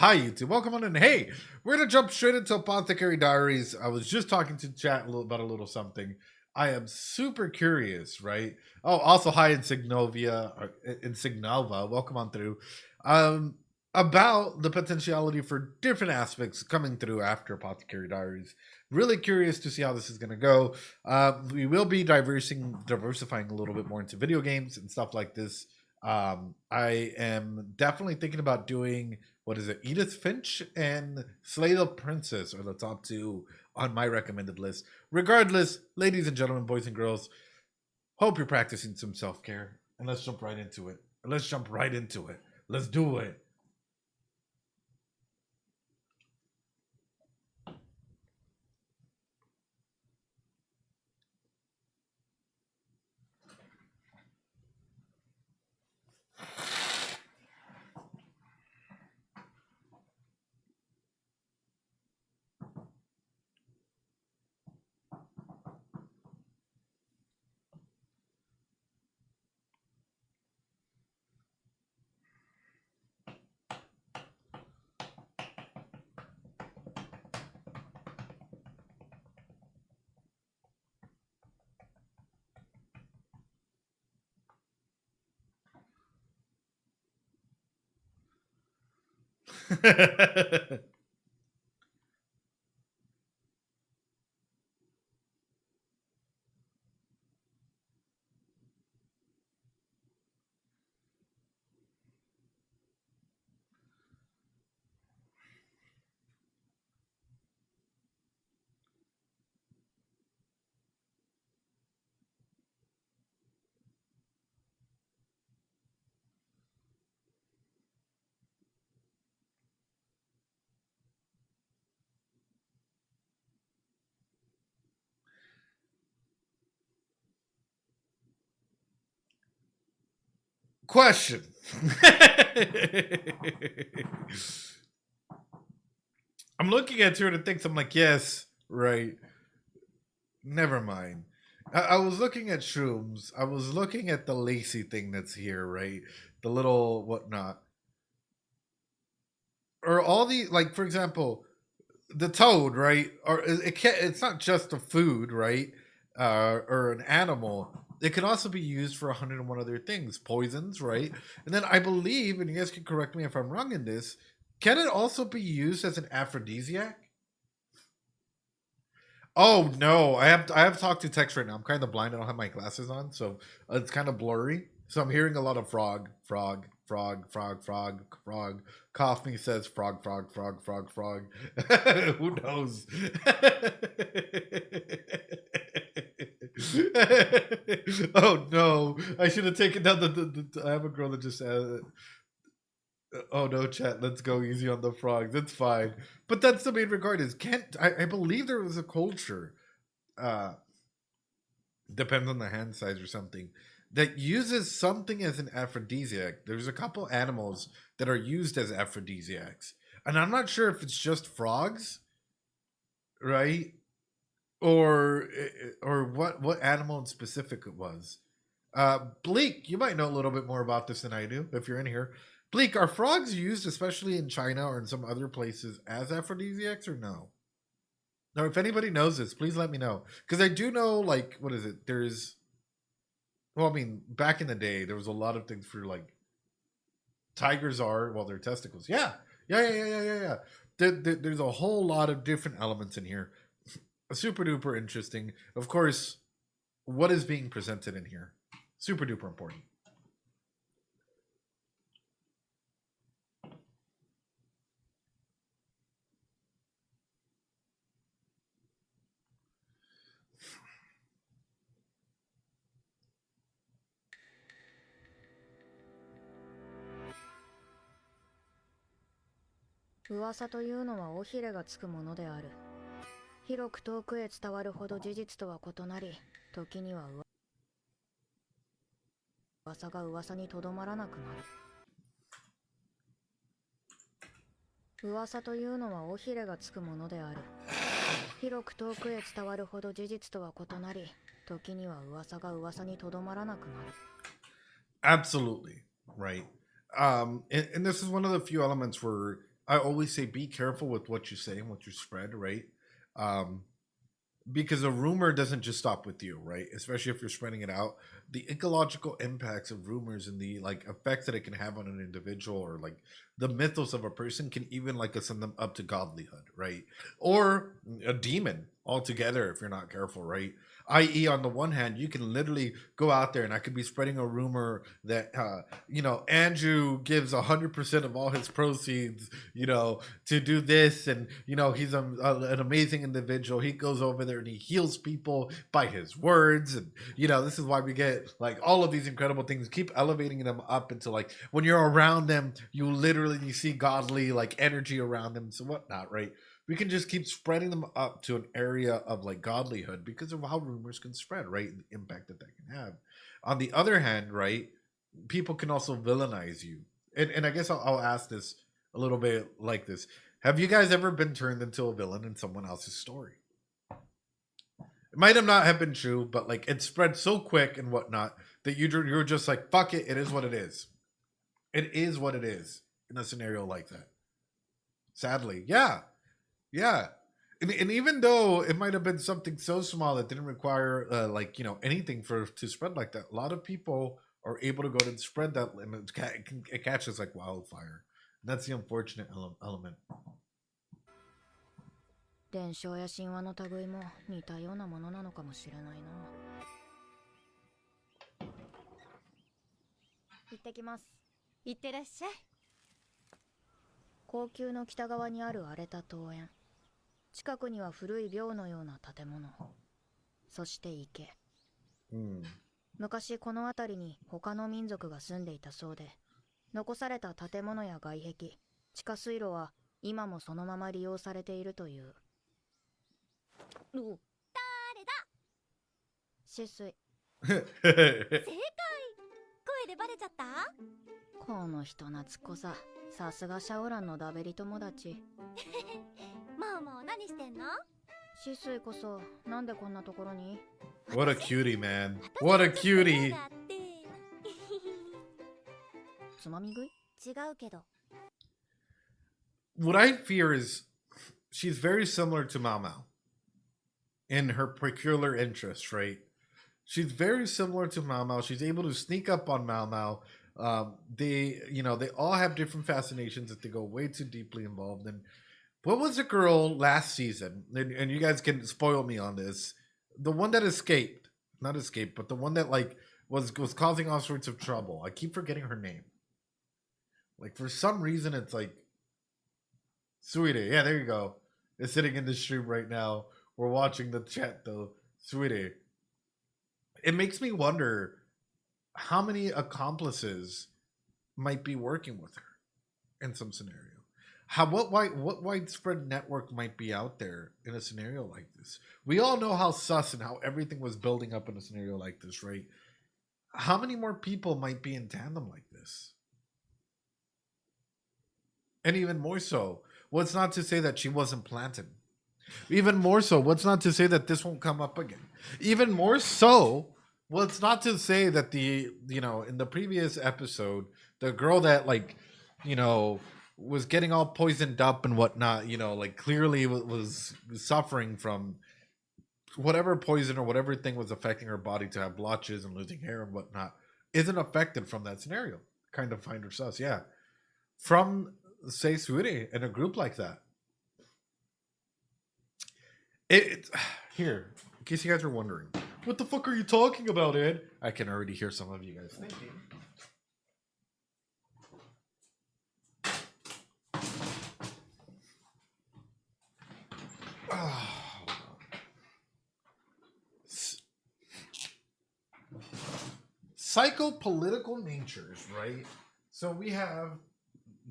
Hi, YouTube. Welcome on in. Hey, we're gonna jump straight into Apothecary Diaries. I was just talking to chat about a little something. I am super curious, right? Oh, also hi Insignovia or Insignova. Welcome on through. Um, about the potentiality for different aspects coming through after Apothecary Diaries. Really curious to see how this is gonna go. We will be diversifying a little bit more into video games and stuff like this. I am definitely thinking about doing what is it? Edith Finch and Slay the Princess are the top two on my recommended list. Regardless, ladies and gentlemen, boys and girls, hope you're practicing some self care. And let's jump right into it. Let's jump right into it. Let's do it. Question. I'm looking at her and thinks I'm like, yes, right. Never mind. I was looking at shrooms. I was looking at the lacy thing that's here, right? The little whatnot. Or all the like, for example, the toad, right? Or it can't. It's not just a food, right? Or an animal. It can also be used for 101 other things, poisons, right? And then I believe, and you guys can correct me if I'm wrong in this, can it also be used as an aphrodisiac? Oh no, I have talked to text right now. I'm kind of blind. I don't have my glasses on, so it's kind of blurry. So I'm hearing a lot of frog, frog, frog, frog, frog, frog. Cough me says frog, frog, frog, frog, frog. Who knows? Oh no! I should have taken down the. I have a girl that just oh no, chat. Let's go easy on the frogs. It's fine, but that's the main regard. Is can't I believe there was a culture, uh, depends on the hand size or something, that uses something as an aphrodisiac. There's a couple animals that are used as aphrodisiacs, and I'm not sure if it's just frogs, right, or what animal in specific it was. Bleak, you might know a little bit more about this than I do if you're in here. Bleak, are frogs used, especially in China or in some other places, as aphrodisiacs or no? Now, if anybody knows this, please let me know. Because I do know, like, what is it? Well, I mean, back in the day, there was a lot of things for, like, tigers are, well, their testicles. Yeah. Yeah, yeah, yeah, yeah, yeah, yeah. There's a whole lot of different elements in here. Super duper interesting. Of course, what is being presented in here? Super duper important. 噂というのは尾ひれがつくものである。広く遠くへ伝わるほど事実とは異なり、時には噂が噂にとどまらなくなる。噂というのは尾ひれがつくものである。広く遠くへ伝わるほど事実とは異なり、時には噂が噂にとどまらなくなる。Absolutely, right. And this is one of the few elements where I always say be careful with what you say and what you spread, right? Um, because a rumor doesn't just stop with you, right? Especially if you're spreading it out. The ecological impacts of rumors and the like effects that it can have on an individual or like the mythos of a person can even like send them up to godlyhood, right? Or a demon altogether if you're not careful, right? I.e., on the one hand, you can literally go out there and I could be spreading a rumor that Andrew gives 100% of all his proceeds, to do this, and he's an amazing individual. He goes over there and he heals people by his words, and this is why we get like all of these incredible things. Keep elevating them up into like when you're around them, you see godly like energy around them, so whatnot, right? We can just keep spreading them up to an area of like godlyhood because of how rumors can spread, right? The impact that can have. On the other hand, right, people can also villainize you. And I guess I'll ask this a little bit like this. Have you guys ever been turned into a villain in someone else's story? It might have not have been true, but like it spread so quick and whatnot that you're just like, fuck it, it is what it is. It is what it is in a scenario like that. Sadly, yeah. Yeah. And even though it might have been something so small that didn't require anything to spread like that, a lot of people are able to go and spread that, and it catches like wildfire. And that's the unfortunate element. 伝承や神話の類も似たようなものなのかもしれないな。行ってきます。行ってらっしゃい。高級の北側にある荒れた桃園。近くには古い廟のような建物。そして池。昔この辺りに他の民族が住んでいたそうで、残された建物や外壁、地下水路は今もそのまま利用されているという。誰だ？シスイ。正解。声でバレちゃった？この人懐っこさ。さすがシャオランのダベリ友達。マオマオ何してんの？シスイこそなんでこんなところに？ What a cutie, man. What a cutie. つまみ食い？違うけど。What I fear is she's very similar to Maomao in her peculiar interests, right? She's very similar to Maomao. She's able to sneak up on Maomao. They all have different fascinations that they go way too deeply involved in. What was the girl last season? And you guys can spoil me on this. The one that escaped, not escaped, but the one that like was causing all sorts of trouble. I keep forgetting her name. Like for some reason, it's like Sweetie. Yeah, there you go. It's sitting in the stream right now. We're watching the chat though. Sweetie. It makes me wonder how many accomplices might be working with her in some scenario. What widespread network might be out there in a scenario like this? We all know how sus and how everything was building up in a scenario like this, right? How many more people might be in tandem like this? And even more so, what's not to say that she wasn't planted? Even more so, what's not to say that this won't come up again? Even more so, what's not to say that in the previous episode, the girl that was getting all poisoned up and whatnot, clearly was suffering from whatever poison or whatever thing was affecting her body to have blotches and losing hair and whatnot, isn't affected from that scenario. Kind of find her sus, yeah. From, say, Sweetie in a group like that. Here, in case you guys are wondering, what the fuck are you talking about, Ed? I can already hear some of you guys thinking. Psychopolitical natures, right? So we have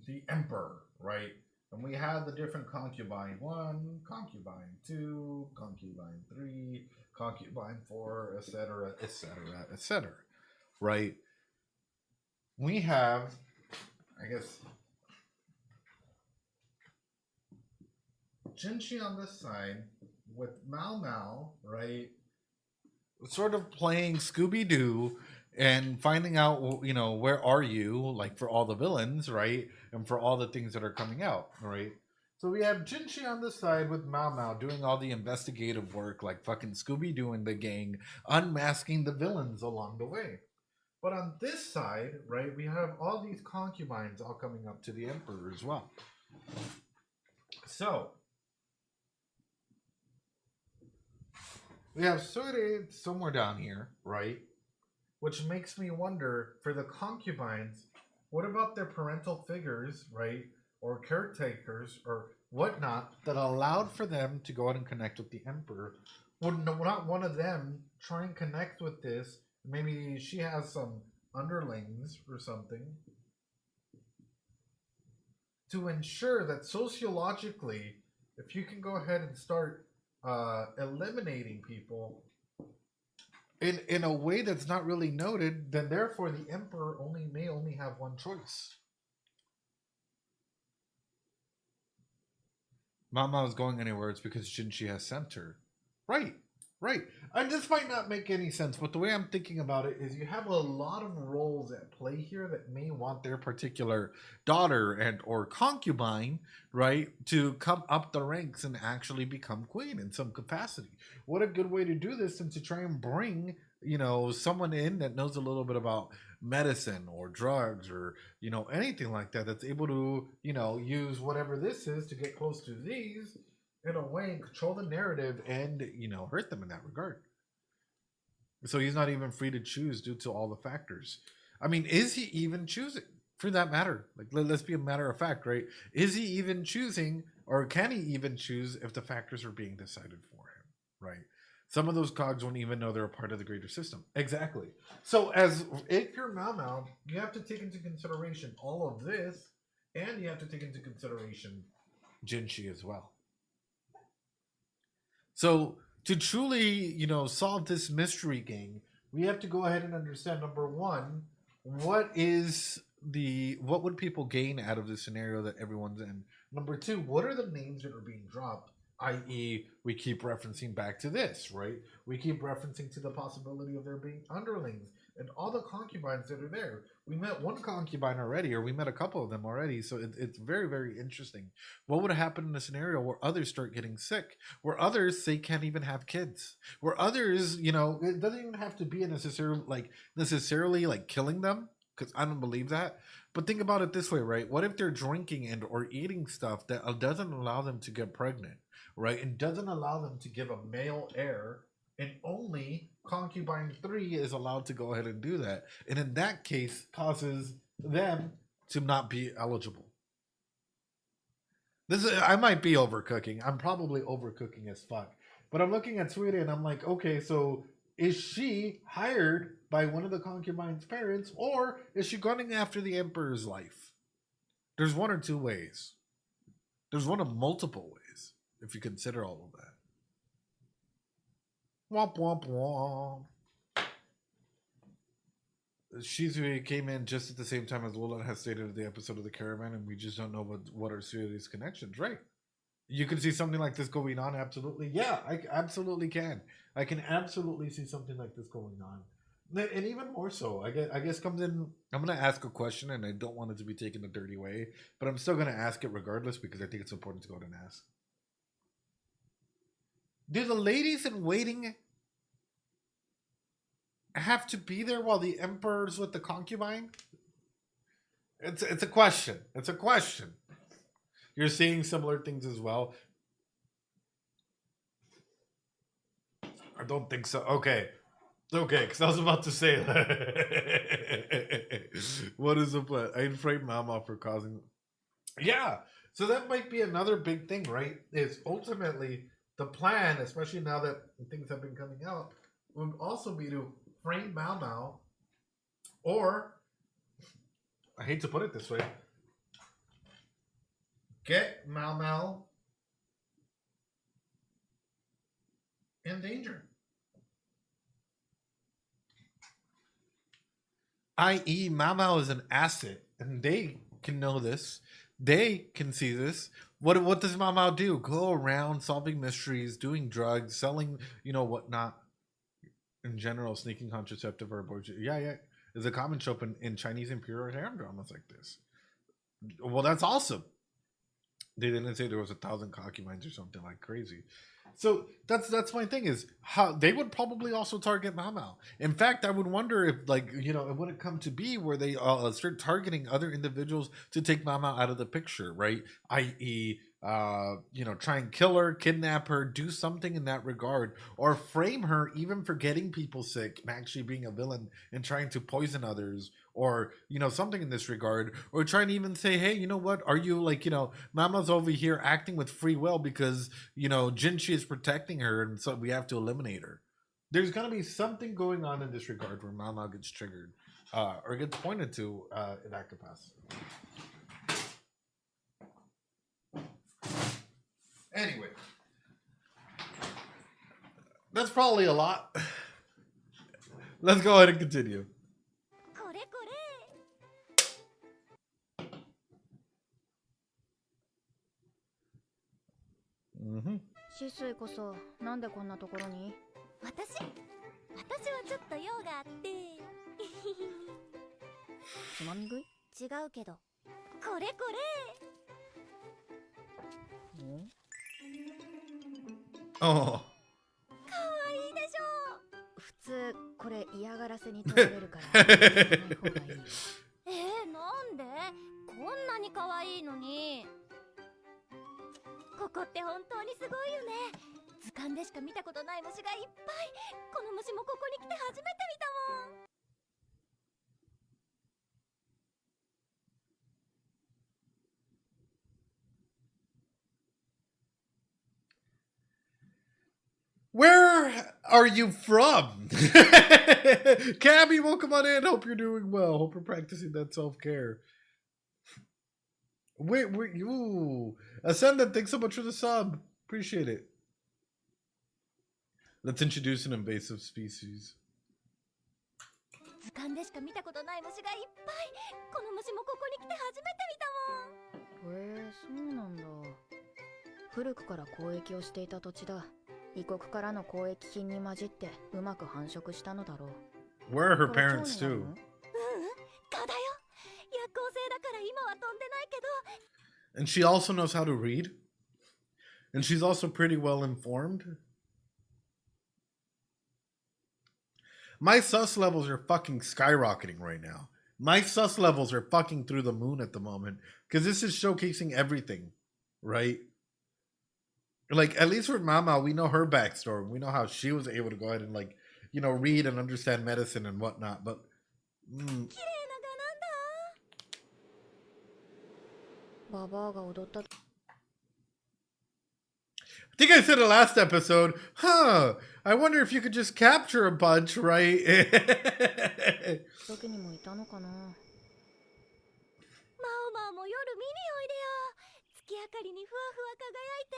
the emperor, right? And we have the different concubine 1, concubine 2, concubine 3, concubine 4, etc., etc., etc., right? We have, I guess, JINSHIIII on this side with Maomao, right? Sort of playing Scooby-Doo and finding out, you know, where are you, like for all the villains, right? And for all the things that are coming out, right? So we have Jinshi on the side with Maomao doing all the investigative work, like fucking Scooby Doo and the gang, unmasking the villains along the way. But on this side, right, we have all these concubines all coming up to the Emperor as well. So we have Sure somewhere down here, right? Which makes me wonder, for the concubines, what about their parental figures, right? Or caretakers or whatnot that allowed for them to go out and connect with the Emperor? Would not one of them try and connect with this? Maybe she has some underlings or something to ensure that sociologically, if you can go ahead and start eliminating people in a way that's not really noted, then therefore the Emperor may only have one choice. Mama is going anywhere, it's because Jinshi has sent her. Right, right. And this might not make any sense, but the way I'm thinking about it is you have a lot of roles at play here that may want their particular daughter and or concubine, right, to come up the ranks and actually become queen in some capacity. What a good way to do this than to try and bring, you know, someone in that knows a little bit about medicine or drugs or, you know, anything like that, that's able to, you know, use whatever this is to get close to these in a way and control the narrative and, you know, hurt them in that regard. So he's not even free to choose due to all the factors. I mean, is he even choosing, for that matter? Like, let's be a matter of fact, right? Is he even choosing, or can he even choose if the factors are being decided for him, right? Some of those cogs won't even know they're a part of the greater system. Exactly. So, as if you're Maomao, you have to take into consideration all of this, and you have to take into consideration Jinshi as well. So, to truly, you know, solve this mystery gang, we have to go ahead and understand, number one, what would people gain out of the scenario that everyone's in? Number two, what are the names that are being dropped? I.e., we keep referencing back to this, right? We keep referencing to the possibility of there being underlings and all the concubines that are there. We met one concubine already, or we met a couple of them already, so it's very, very interesting. What would happen in a scenario where others start getting sick, where others say can't even have kids, where others, you know, it doesn't even have to be necessarily like killing them, because I don't believe that. But think about it this way, right? What if they're drinking and or eating stuff that doesn't allow them to get pregnant, right? And doesn't allow them to give a male heir, and only concubine 3 is allowed to go ahead and do that. And in that case, causes them to not be eligible. I might be overcooking. I'm probably overcooking as fuck. But I'm looking at Sweetie and I'm like, okay, so is she hired by one of the concubine's parents, or is she going after the Emperor's life? There's one or two ways. There's one of multiple ways, if you consider all of that. Womp womp womp. Shisui came in just at the same time as Lola has stated in the episode of the Caravan, and we just don't know what are Sui's connections, right? You can see something like this going on, absolutely. Yeah, I absolutely can. I can absolutely see something like this going on. And even more so, I guess comes in. I'm going to ask a question, and I don't want it to be taken a dirty way, but I'm still going to ask it regardless because I think it's important to go ahead and ask. Do the ladies in waiting have to be there while the Emperor's with the concubine? It's a question. It's a question. You're seeing similar things as well. I don't think so. Okay, because I was about to say that. What is the plan? I inframe Mama for causing. Yeah, so that might be another big thing, right? Is ultimately the plan, especially now that things have been coming out, would also be to frame Maomao, or I hate to put it this way, get Maomao in danger. I.e., Maomao is an asset, and they can know this. They can see this. What does Maomao do? Go around solving mysteries, doing drugs, selling, you know, whatnot. in general, sneaking contraceptive or abortion, yeah, is a common trope in Chinese imperial harem dramas like this. Well, that's awesome. They didn't say there was 1,000 concubines or something like crazy. So that's my thing is how they would probably also target Maomao. In fact, I would wonder if it wouldn't come to be where they start targeting other individuals to take Maomao out of the picture, right? I.e., try and kill her, kidnap her, do something in that regard, or frame her even for getting people sick and actually being a villain and trying to poison others, or something in this regard, or trying to even say, hey, you know what? Are you Mama's over here acting with free will because Jinshi is protecting her, and so we have to eliminate her. There's gonna be something going on in this regard where Mama gets triggered, or gets pointed to in that capacity. Anyway, that's probably a lot. Let's go ahead and continue. Shisui こそなんでこんなところに？私はちょっと用があって。つまみ食い？違うけど。これ。おお。かわいいでしょ。普通これ嫌がらせに取られるから言わない方がいい。なんで？こんなに可愛いのに。ここって本当にすごいよね。図鑑でしか見たことない虫がいっぱい。この虫もここに来て初めて見たもん。Where are you from? Cabby, welcome on in. Hope you're doing well. Hope you're practicing that self-care. Wait, ooh. Ascendant, thanks so much for the sub. Appreciate it. Let's introduce an invasive species. 図鑑でしか見たことない虫がいっぱい。この虫もここに来て初めて見たもん。へえ、そうなんだ。古くから交易をしていた土地だ。異国からの交易品に混じってうまく繁殖したのだろう。Where are her parents too? 蚊だよ。夜行性だから今は飛んでないけど。And she also knows how to read? And she's also pretty well informed? My sus levels are fucking skyrocketing right now. My sus levels are fucking through the moon at the moment. Because this is showcasing everything. Right? Like, at least with Mama, we know her backstory. We know how she was able to go ahead and, read and understand medicine and whatnot. But, I think I said it last episode. I wonder if you could just capture a bunch, right? 時にもいたのかな。マオマオも夜見においでよ。月明かりにふわふわ輝いて、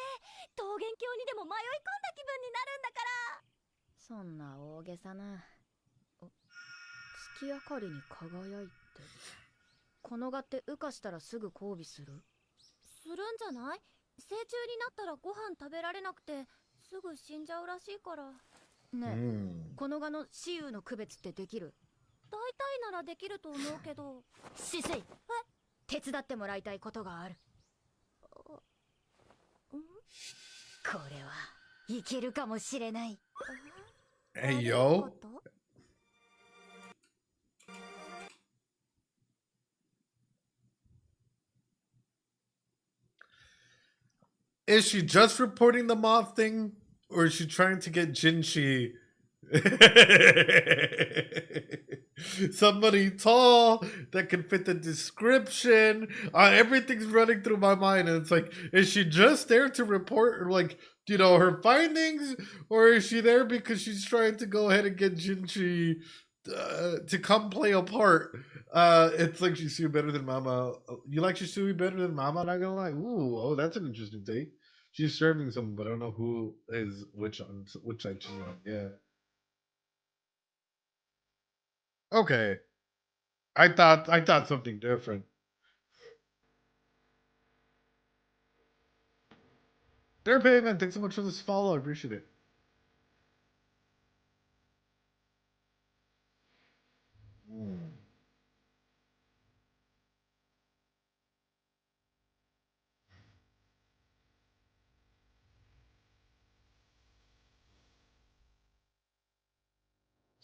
桃源郷にでも迷い込んだ気分になるんだから。そんな大げさな。月明かりに輝いて。この蛾って羽化したらすぐ交尾する？するんじゃない？成虫になったらご飯食べられなくてすぐ死んじゃうらしいから。ねえ、この蛾の雌雄の区別ってできる？大体ならできると思うけど。シスイ、手伝ってもらいたいことがある。これはいけるかもしれない。Hey, yo. Is she just reporting the moth thing? Or is she trying to get Jinshi? Somebody tall that can fit the description. Everything's running through my mind, and it's like, is she just there to report, her findings, or is she there because she's trying to go ahead and get Jinshi to come play a part? It's like Shisui better than Mama. You like Shisui better than Mama? Not gonna lie. Ooh, oh, that's an interesting take. She's serving someone, but I don't know who is which side she's on. Yeah. Okay. I thought something different. They're payment. Thanks so much for this follow. I appreciate it.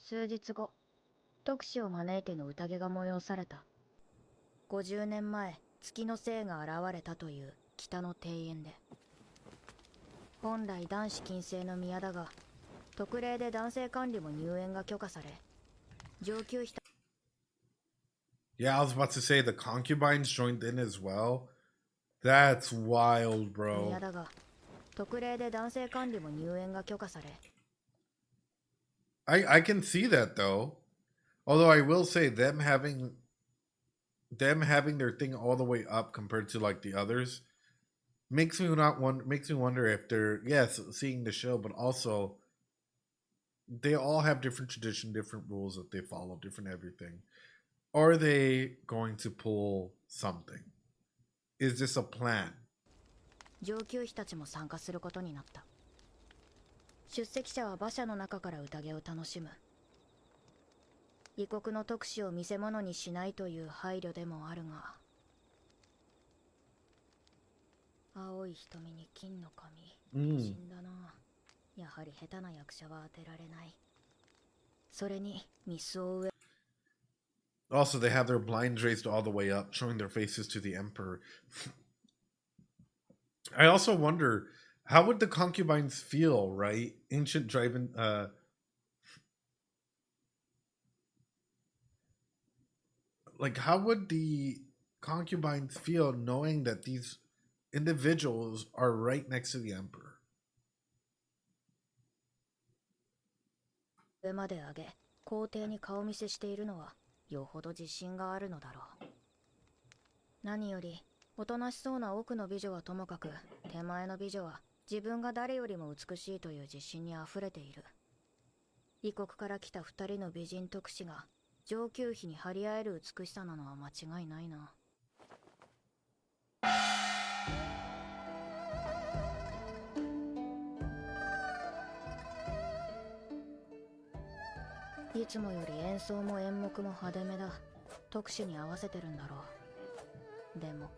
数日後、特使を招いての宴が催された。50年前、月の精が現れたという北の庭園で。本来男子禁制の宮だが、特例で男性管理も入園が許可され、上級費。 Yeah, I was about to say the concubines joined in as well. That's wild, 宮 bro. だが、特例で男性管理も入園が許可され。I can see that though. Although I will say them having their thing all the way up compared to like the others makes me wonder if they're, yes, seeing the show, but also they all have different tradition, different rules that they follow, different everything. Are they going to pull something? Is this a plan? 上級妃たちも参加することになった。出席者は馬車の中から宴を楽しむ。異国の特使を見せ物にしないという配慮でもあるが、青い瞳に金の髪、死んだな。やはり下手な役者は当てられない。それにミスを植え。 Also, they have their blinds raised all the way up, showing their faces to the emperor. I also wonder, how would the concubines feel, right? Ancient driving, like, how would the concubines feel knowing that these individuals are right next to the emperor? 上まで上げ、皇帝に顔見せしているのはよほど自信があるのだろう。何よりおとなしそうな奥の美女はともかく、手前の美女は自分が誰よりも美しいという自信にあふれている。異国から来た2人の美人特使が上級妃に張り合える美しさなのは間違いないな。いつもより演奏も演目も派手めだ。特使に合わせてるんだろう。でも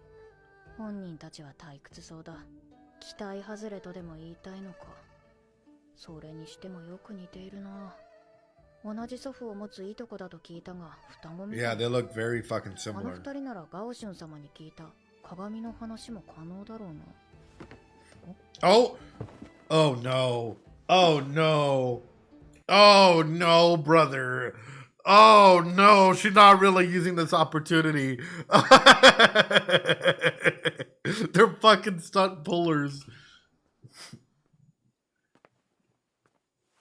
本人たちは退屈そうだ。期待外れとでも言いたいのか。それにしてもよく似ているな。同じ祖父を持ついとこだと聞いたが、双子みたい。 Yeah, they look very fucking あの similar. 二人ならガオシュン様に聞いた鏡の話も可能だろうな。Oh! Oh no. Oh no. Oh no, brother. Oh no, she's not really using this opportunity. They're fucking stunt pullers.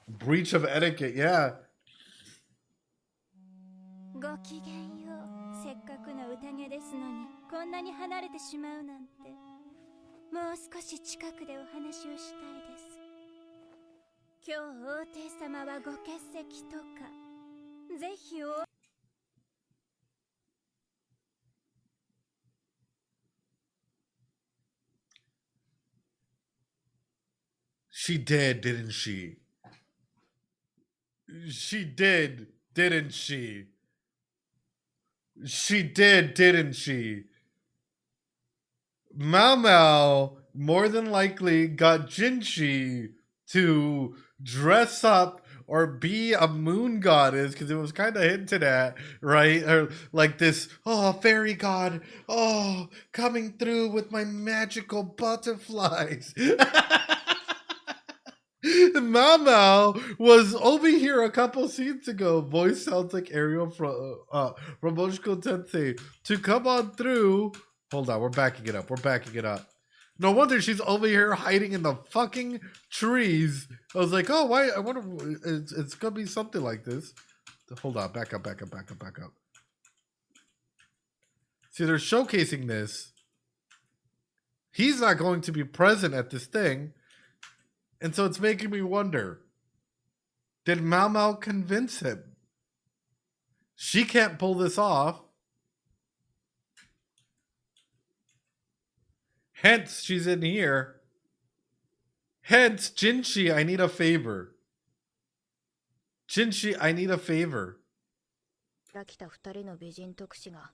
Breach of etiquette, yeah. ごきげんよう。せっかくの宴ですのにこんなに離れてしまうなんて。もう少し近くでお話をしたいです。今日王帝様はご欠席とか、ぜひお。 She did, didn't she? She did, didn't she? She did, didn't she? Maomao more than likely got Jinshi to dress up or be a moon goddess, because it was kind of hinted at, right? Or like this, oh, fairy god, oh, coming through with my magical butterflies. Maomao was over here a couple scenes ago. Voice sounds like Ariel from Moshiko Tensei to come on through. Hold on, we're backing it up. We're backing it up. No wonder she's over here hiding in the fucking trees. I was like, oh, why? I wonder. It's gonna be something like this. Hold on, back up. See, they're showcasing this. He's not going to be present at this thing. And so it's making me wonder, did Maomao convince him? She can't pull this off. Hence, she's in here. Hence, Jinshi, I need a favor. Jinshi, I need a favor. 来た二人の美人特使が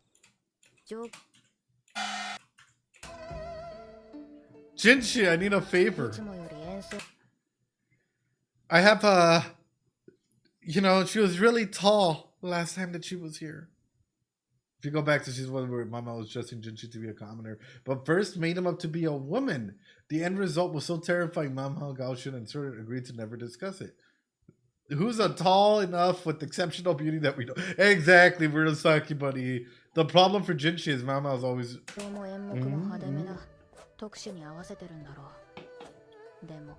上 Jinshi, I need a favor. いつもより演奏 I have You know, she was really tall last time that she was here. If you go back to she's one where Mama was dressing Jinshi to be a commoner, but first made him up to be a woman. The end result was so terrifying, Maomao, Gaoshin, and Sora agreed to never discuss it. Who's a tall enough with exceptional beauty that we know? Exactly, we're a Saki buddy. The problem for Jinshi is Maomao's always. 特使に合わせてるんだろう。でも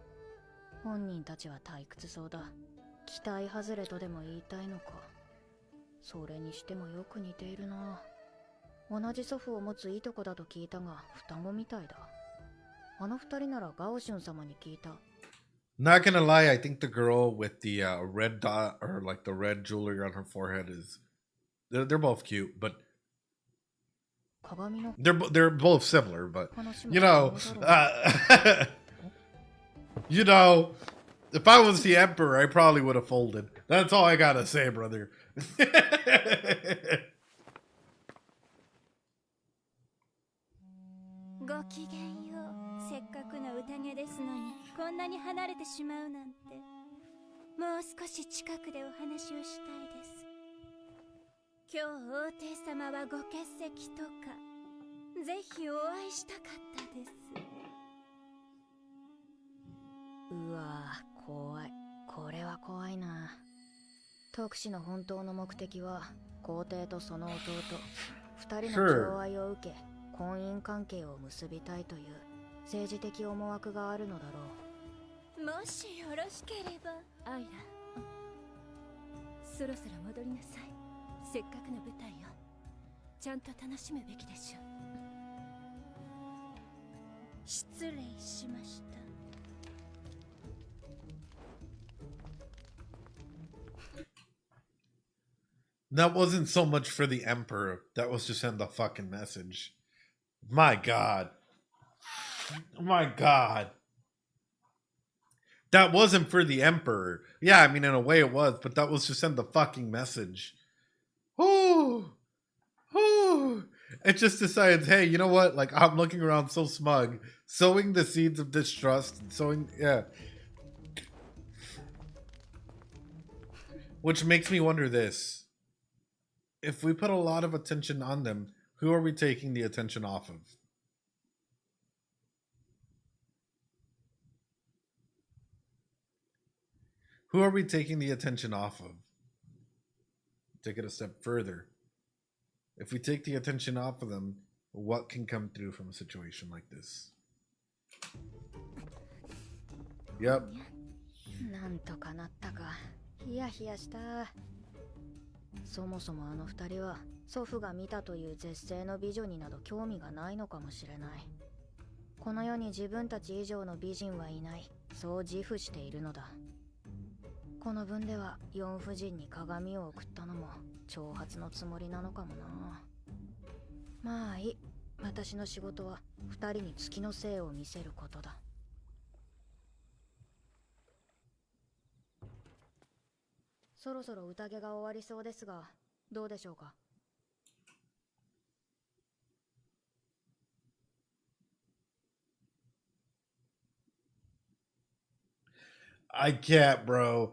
本人たちは退屈そうだ。期待外れとでも言いたいのか。それにしてもよく似ているな。同じ祖父を持ついとこだと聞いたが双子みたいだ。あの二人ならガオシュン様に聞いた。Not gonna lie, I think the girl with the red dot or like the red jewelry on her forehead is they're both cute, but they're both similar, but you know, you know, if I was the emperor, I probably would have folded. That's all I gotta say, brother. ごきげんよう。せっかくの宴ですのにこんなに離れてしまうなんて。もう少し近くでお話をしたいです。今日王帝様はご欠席とか、ぜひお会いしたかったです。うわぁ、怖い。これは怖いな。特使の本当の目的は皇帝とその弟二人の寵愛を受け婚姻関係を結びたいという政治的思惑があるのだろう。もしよろしければアイラ、そろそろ戻りなさい。せっかくの舞台をちゃんと楽しむべきでしょう。失礼しました。That wasn't so much for the emperor. That was to send the fucking message. My God. My God. That wasn't for the emperor. Yeah, I mean, in a way it was, but that was to send the fucking message. Whoo! Whoo! It just decides, hey, you know what? Like, I'm looking around so smug, sowing the seeds of distrust, and sowing, yeah. Which makes me wonder this. If we put a lot of attention on them, who are we taking the attention off of? Who are we taking the attention off of? Take it a step further. If we take the attention off of them, what can come through from a situation like this? Yep. なんとかなったか。ヒヤヒヤした。そもそもあの二人は祖父が見たという絶世の美女になど興味がないのかもしれない。この世に自分たち以上の美人はいない、そう自負しているのだ。この分では四夫人に鏡を送ったのも挑発のつもりなのかもな。まあいい。私の仕事は二人に月の精を見せることだ。そろそろ宴が終わりそうですが、どうでしょうか。I can't, bro.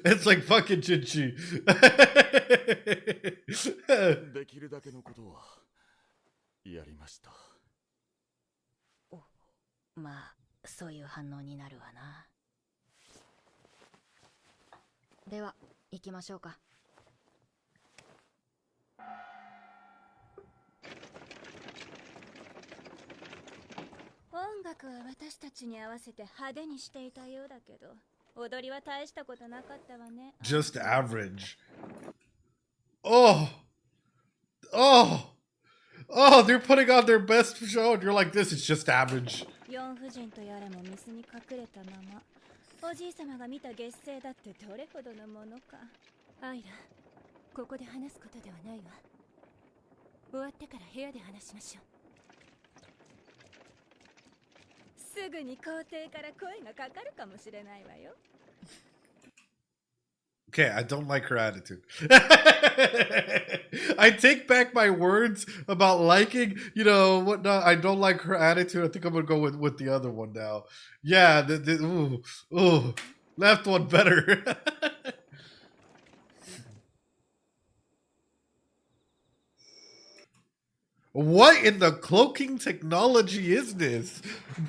It's like fucking Jinshi. できるだけのことはやりました。まあ、そういう反応になるわな。では、行きましょうか。音楽は私たちに合わせて派手にしていたようだけど、踊りは大したことなかったわね。Just average. Oh! Oh! Oh, they're putting on their best show and you're like, this is just average. 四夫人とやらも水に隠れたまま。おじい様が見た月星だってどれほどのものか。アイラ、ここで話すことではないわ。終わってから部屋で話しましょう。すぐに皇帝から声がかかるかもしれないわよ。Okay, I don't like her attitude. I take back my words about liking, you know, whatnot. I don't like her attitude. I think I'm gonna go with the other one now. Yeah, ooh, left one better. What in the cloaking technology is this?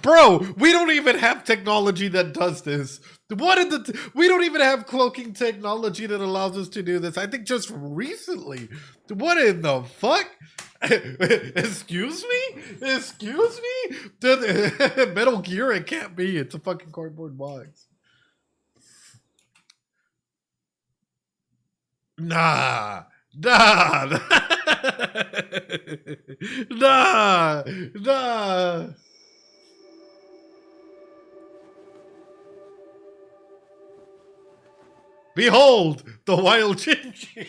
Bro, we don't even have technology that does this. We don't even have cloaking technology that allows us to do this. I think just recently. What in the fuck? Excuse me? Excuse me? Metal Gear, it can't be. It's a fucking cardboard box. Nah. Nah. Nah. Nah. Behold, the wild Jinshi.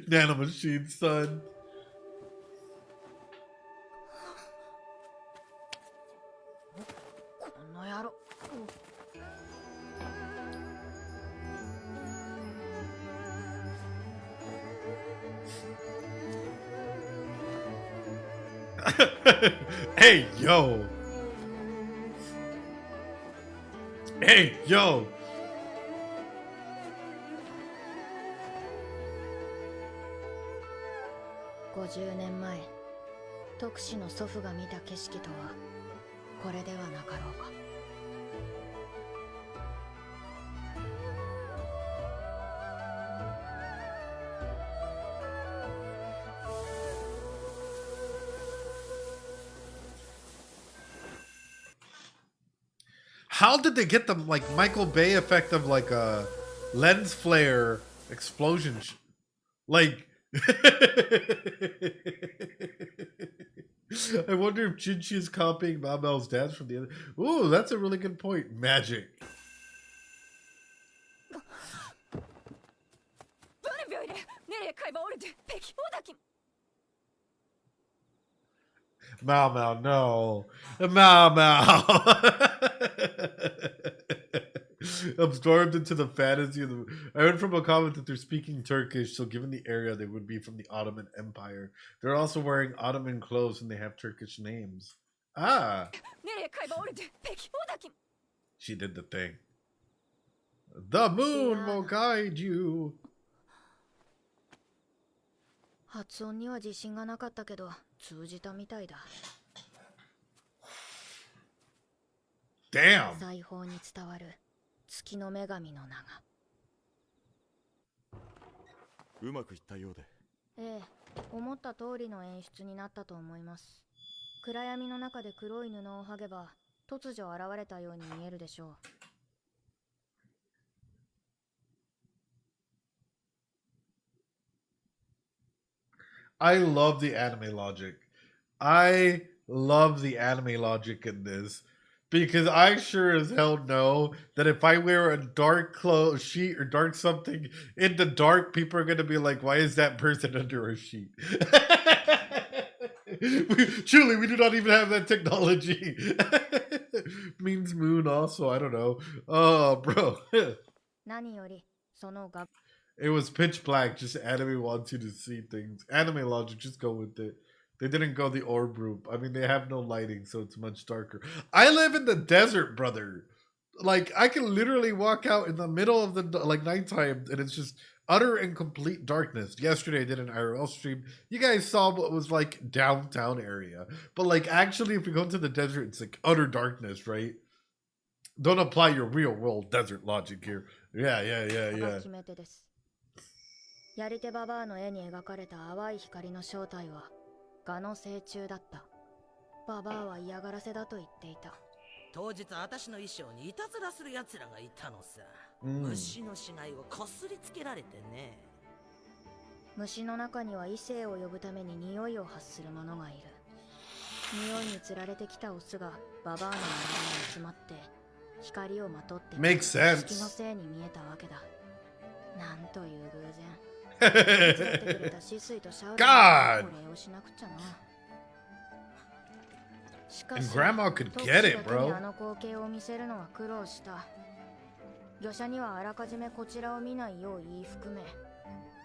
Nanomachine, son. Hey, yo. Hey, yo. 50年前、特使の祖父が見た景色とはこれではなかろうか。How did they get the like Michael Bay effect of like a lens flare explosion? Like, I wonder if Jinshi is copying Maomao's dance from the other. Ooh, that's a really good point. Magic. Maomao, no. Maomao. Absorbed into the fantasy of the... I heard from a comment that they're speaking Turkish, so given the area, they would be from the Ottoman Empire. They're also wearing Ottoman clothes and they have Turkish names. Ah. She did the thing. The moon will guide you. 発音には自信がなかったけど通じたみたいだ。Damn. 財宝に伝わる月の女神の名が。うまくいったようで。ええ、思った通りの演出になったと思います。暗闇の中で黒い布を剥げば突如現れたように見えるでしょう。I love the anime logic. I love the anime logic in this because I sure as hell know that if I wear a dark clothes sheet or dark something in the dark, people are gonna be like, "Why is that person under a sheet?" Truly, we do not even have that technology. Means moon also. I don't know. Oh, bro. 何よりそのが It was pitch black. Just anime wants you to see things. Anime logic, just go with it. They didn't go the orb route. I mean, they have no lighting, so it's much darker. I live in the desert, brother. Like, I can literally walk out in the middle of the like nighttime, and it's just utter and complete darkness. Yesterday, I did an IRL stream. You guys saw what was like downtown area, but like actually, if we go into the desert, it's like utter darkness, right? Don't apply your real world desert logic here. Yeah. 決め手です。やり手ババアの絵に描かれた淡い光の正体は蛾の成虫だった。ババアは嫌がらせだと言っていた。当日私の衣装にいたずらする奴らがいたのさ。虫の死骸をこすりつけられてね。虫の中には異性を呼ぶために匂いを発する者がいる。匂いにつられてきたオスがババアの周りに集まって光をまとって月のせいに見えたわけだ。なんという偶然。God! お礼をしなくちゃな。しか And し grandma could 特 get 使 it, だけに bro. あの光景を見せるのは苦労した。御者にはあらかじめこちらを見ないよう言い含め、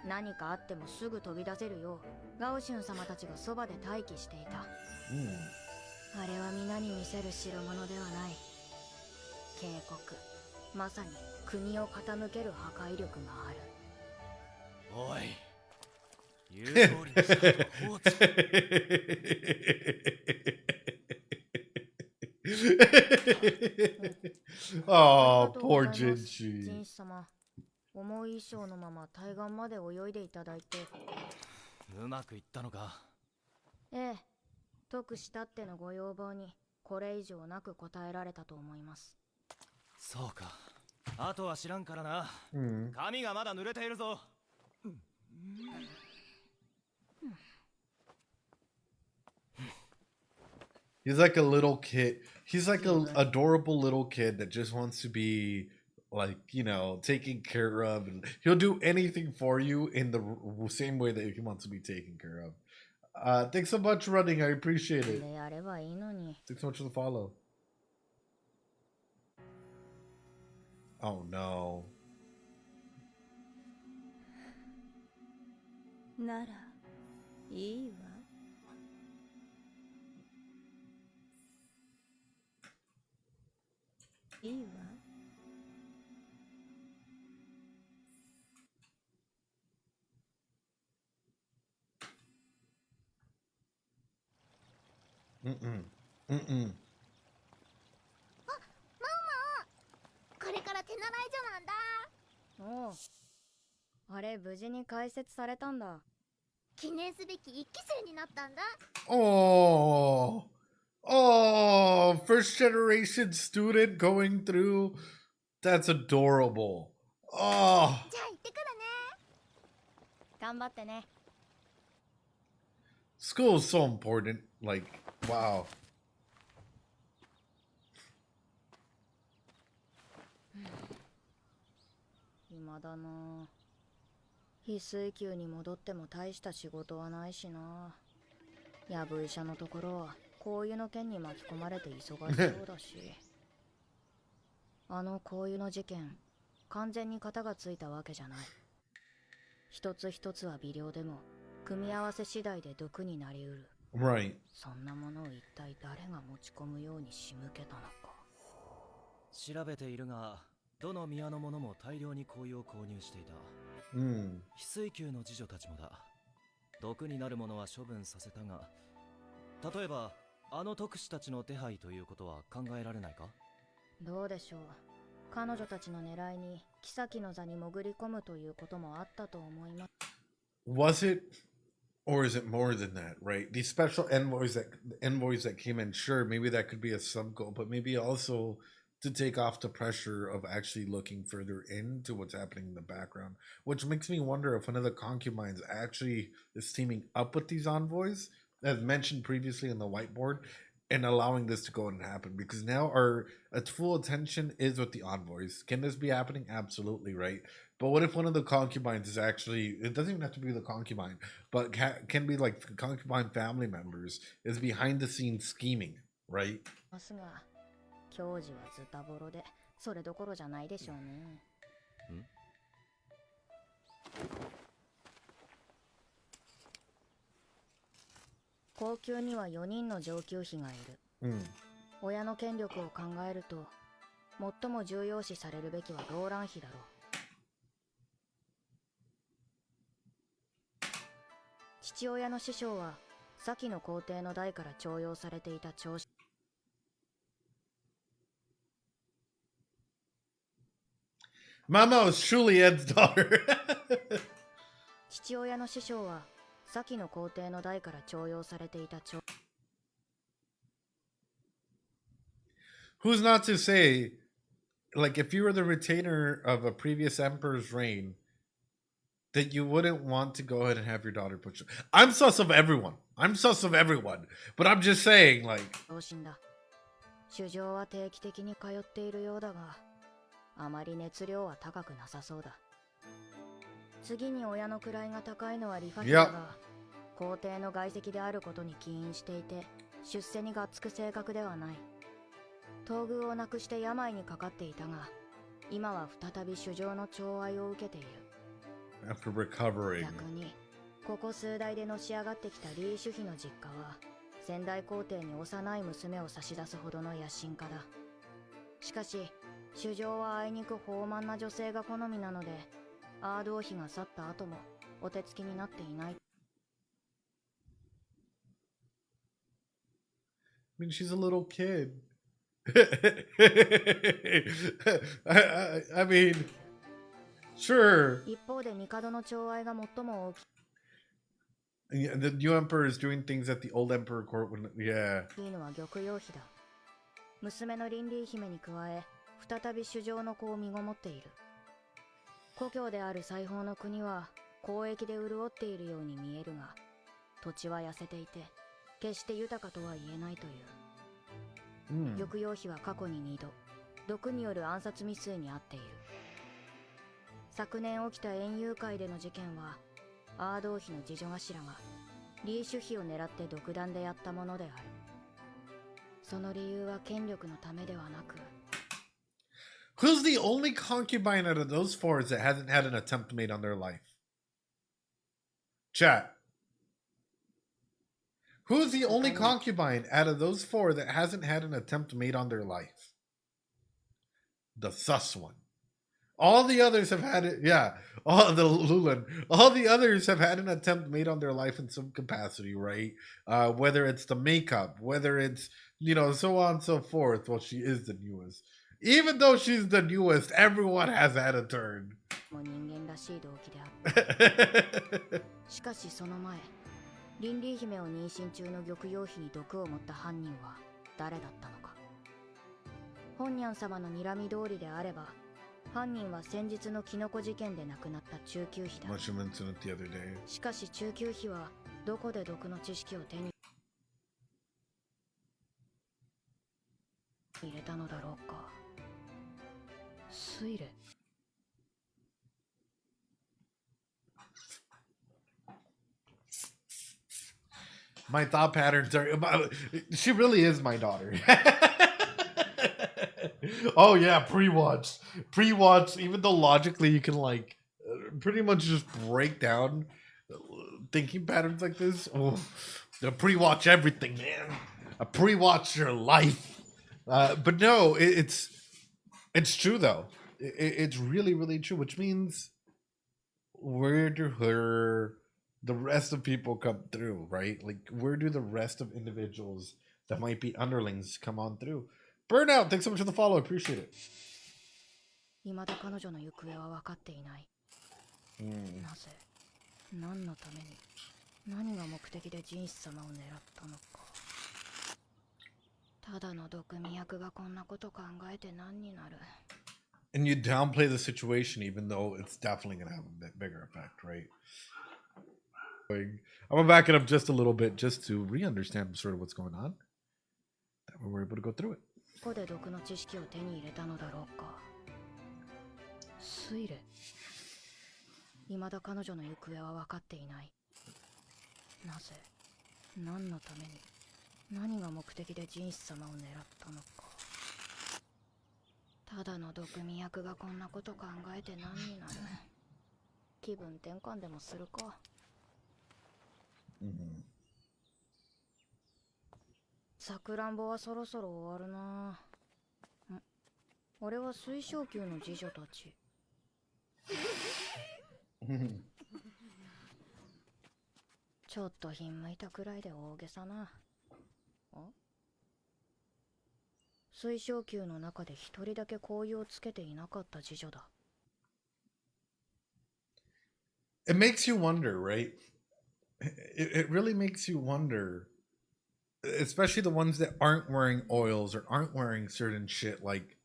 何かあってもすぐ飛び出せるようガオシュン様たちがそばで待機していた。あれは皆に見せる代物ではない。警告、まさに国を傾ける破壊力がある。おい、言う通りにしたら放置。Oh, poor ジン Jinshi. シ様、重い衣装のまま対岸まで泳いでいただいて。うまくいったのか。ええ、特したってのご要望にこれ以上なく答えられたと思います。そうか。あとは知らんからな。Hmm. 髪がまだ濡れているぞ。He's like a little kid. He's like a adorable little kid that just wants to be like, you know, taken care of, and he'll do anything for you in the same way that he wants to be taken care of. Thanks so much, running. I appreciate it. でやればいいのに。 Thanks so much for the follow. Oh no. ならいいわ。いいわ。Mm-mm. Mm-mm. これから手習い所なんだ。おう、あれ無事に開設されたんだ。記念すべき1期生になったんだ。 Oh. Oh, first generation student going through. That's adorable. Oh. じゃあ行ってくるね。頑張ってね。 School is so important. Like, wow. 暇だな。翡翠宮に戻っても大した仕事はないしな。やぶ医者のところは香油の件に巻き込まれて忙しそうだし。あの香油の事件、完全に型がついたわけじゃない。一つ一つは微量でも組み合わせ次第で毒になりうる。 Right. そんなものを一体誰が持ち込むように仕向けたのか。調べているが、どの宮の者も大量に香油を購入していた。Mm. 翡翠宮の侍女たちもだ。毒になるものは処分させたが、例えばあの特使たちの手配ということは考えられないか？どうでしょう。彼女たちの狙いに妃の座に潜り込むということもあったと思います。 Was it, or is it more than that? Right. These special envoys that came in. Sure, maybe that could be a sub goal, but maybe also to take off the pressure of actually looking further into what's happening in the background, which makes me wonder if one of the concubines actually is teaming up with these envoys, as mentioned previously in the whiteboard, and allowing this to go and happen, because now our full attention is with the envoys. Can this be happening? Absolutely, right? But what if one of the concubines is actually, it doesn't even have to be the concubine, but can be like the concubine family members, is behind the scenes scheming, right? ますが、教授はズタボロでそれどころじゃないでしょうね。高級には4人の上級妃がいる。Mm. 親の権力を考えると、最も重要視されるべきはローラン妃だろう。父親の師匠は先の皇帝の代から重用されていた長子。Maomao is truly Ed's daughter. 父親の師匠は先の皇帝の代から重用されていた長。 Who's not to say, like, if you were the retainer of a previous emperor's reign, that you wouldn't want to go ahead and have your daughter put. I'm sus of everyone. I'm sus of everyone. But I'm just saying, like. 同心だ。主上は定期的に通っているようだが、あまり熱量は高くなさそうだ。次に親の位が高いのはリファティだが、皇帝の外戚であることに起因していて、出世にがっつく性格ではない。東宮をなくして病にかかっていたが、今は再び主情の寵愛を受けている。 After recovering. 逆にここ数代でのし上がってきたリー・シュヒの実家は先代皇帝に幼い娘を差し出すほどの野心家だ。しかし主情はあいにく豊満な女性が好みなので、アード王妃が去った後もお手つきになっていない。 I mean, she's a little kid. I mean, sure. 一方で帝の寵愛が最も大き Yeah, the new emperor is doing things that the old emperor court wouldn't. Yeah. いのは玉葉妃だ。娘のリンリー姫に加え、再び主情の子を身ごもっている。故郷である西方の国は交易で潤っているように見えるが、土地は痩せていて決して豊かとは言えないという。玉葉妃は過去に2度毒による暗殺未遂に遭っている。昨年起きた園遊会での事件はアード王妃の次女頭がリー・シュヒを狙って独断でやったものである。その理由は権力のためではなく、 Who's the only concubine out of those four that hasn't had an attempt made on their life? Chat. Who's the only concubine out of those four that hasn't had an attempt made on their life? The sus one. All the others have had it. Yeah. All the Lulan. All the others have had an attempt made on their life in some capacity, right? Whether it's the makeup, whether it's, you know, so on and so forth. Well, she is the newest. Even though she's the newest, everyone has had a turn. もう人間らしい動機である。しかしその前、リンリー姫を妊娠中の玉葉妃に毒を持った犯人は誰だったのか。本ニャン様の睨み通りであれば、犯人は先日のキノコ事件で亡くなった中級妃だ。しかし中級妃はどこで毒の知識を手に入れたのだろうか。推理。 My thought patterns are. She really is my daughter. Oh yeah, pre-watch. Even though logically you can like pretty much just break down thinking patterns like this. Oh, pre-watch everything, man. I pre-watch your life. But no, it's true though. It's really true. Which means where do the rest of people come through, right? Like, where do the rest of individuals that might be underlings come on through? Burnout, thanks so much for the follow. I appreciate it. 未だ彼女の行方は分かっていない。なぜ、何のために、何が目的でジンシ様を狙ったのか。ただの毒味役がこんなこと考えて何になる。And you downplay the situation even though it's definitely going to have a bit bigger effect, right? I'm gonna back it up just a little bit just to re-understand sort of what's going on. That way we're able to go through it. ここで毒の知識を手に入れたのだろうか。推理。未だ彼女の行方は分かっていない。なぜ、何のために、何が目的でジンシ様を狙ったのか。ただの毒味役がこんなこと考えて何になる。気分転換でもするか。さくらんぼはそろそろ終わるな。俺は水晶宮の次女たち。ちょっとひんむいたくらいで大げさな。水晶宮の中で一人だけ紅葉をつけていなかった次女だ。It makes you wonder, right? It really makes you wonder, especially the ones that aren't wearing oils or aren't wearing certain shit. Like,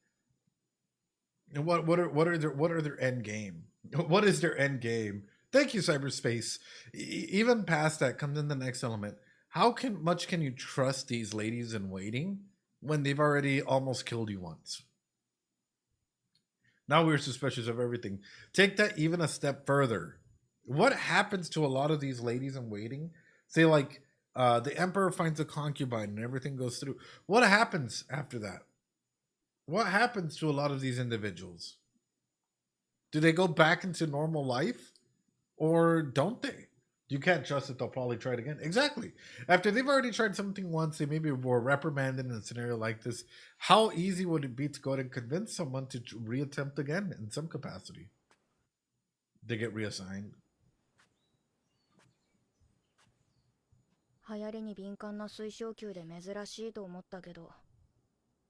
what are their end game? What is their end game? Thank you, cyberspace. Even past that comes in the next element. How much can you trust these ladies in waiting when they've already almost killed you once? Now we're suspicious of everything. Take that even a step further. What happens to a lot of these ladies in waiting? Say like, The emperor finds a concubine and everything goes through. What happens after that? What happens to a lot of these individuals? Do they go back into normal life or don't they? You can't trust that they'll probably try it again. Exactly. After they've already tried something once, they maybe were reprimanded in a scenario like this. How easy would it be to go ahead and convince someone to reattempt again in some capacity? They get reassigned. 流行りに敏感な水晶球で珍しいと思ったけど、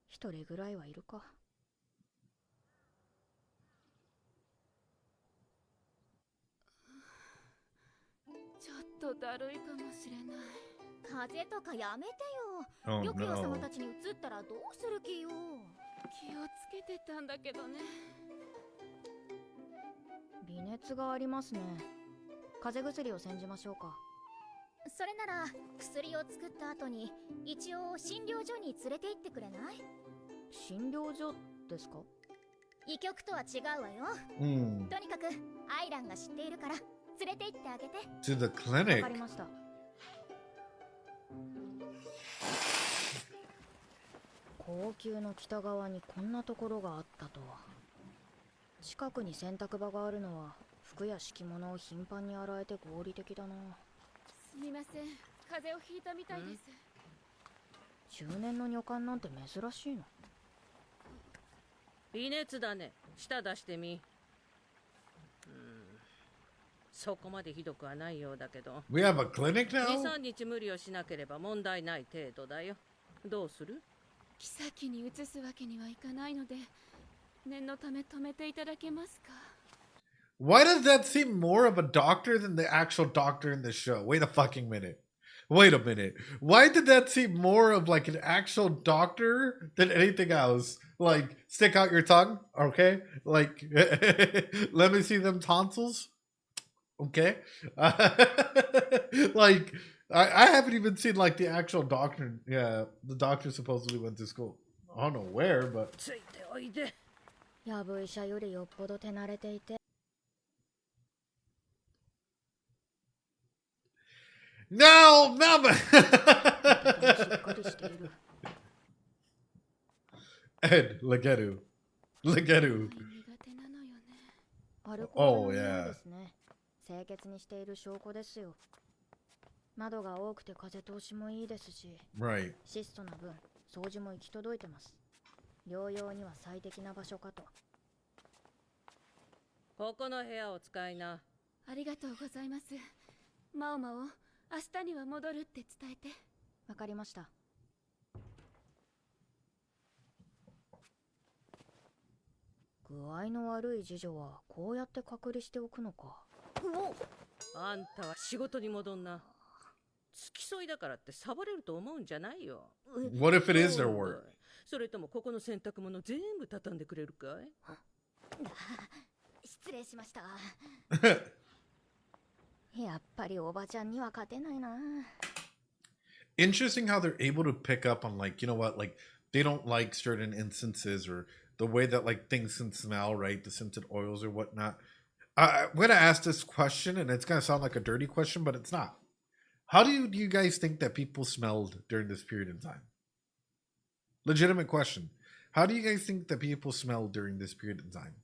一人ぐらいはいるか。ちょっとだるいかもしれない。風邪とかやめてよ。 Oh, よくよ no. 様たちに移ったらどうする気よ。気をつけてたんだけどね。微熱がありますね。風邪薬を煎じましょうか。それなら薬を作った後に一応診療所に連れて行ってくれない？診療所ですか？医局とは違うわよ。とにかくアイランが知っているから連れて行ってあげて。 To the わ clinic. かりました。高級の北側にこんなところがあったとは。近くに洗濯場があるのは服や敷物を頻繁に洗えて合理的だな。すみません、風邪をひいたみたいです。中年の女官なんて珍しいの？微熱だね。舌出してみ。そこまでひどくはないようだけど。We have a clinic now? 2、3日無理をしなければ問題ない程度だよ。どうする？妃に移すわけにはいかないので、念のため止めていただけますか？ Why does that seem more of a doctor than the actual doctor in the show? Wait a fucking minute. Wait a minute. Why did that seem more of like an actual doctor than anything else? Like, stick out your tongue, okay? Like, let me see them tonsils, okay? Like, I haven't even seen like the actual doctor. Yeah, the doctor supposedly went to school. I don't know where, but ついておいで。やぶ医者よりよっぽど手慣れていて。no, Mama. しっかりしている。Ed, look at who. Look at who. 苦手なのよね。アルコールの Oh, 匂い yeah. ですね。清潔にしている証拠ですよ。窓が多くて風通しもいいですし、 Right. 質素な分、掃除も行き届いてます。療養には最適な場所かと。ここの部屋を使いな。ありがとうございます。マオマオ、明日には戻るって伝えて。わかりました。具合の悪い次女はこうやって隔離しておくのか。あんたは仕事に戻んな。付き添いだからってサボれると思うんじゃないよ。 What if it is their おい work? それともここの洗濯物全部畳んでくれるかい？失礼しました。やっぱりおばちゃんには勝てないな。Interesting how they're able to pick up on like, you know what, like they don't like certain instances or the way that like things can smell, right? The scented oils or whatnot. I'm gonna ask this question, and it's gonna sound like a dirty question, but it's not. How do you guys think that people smelled during this period in time? Legitimate question. How do you guys think that people smelled during this period in time?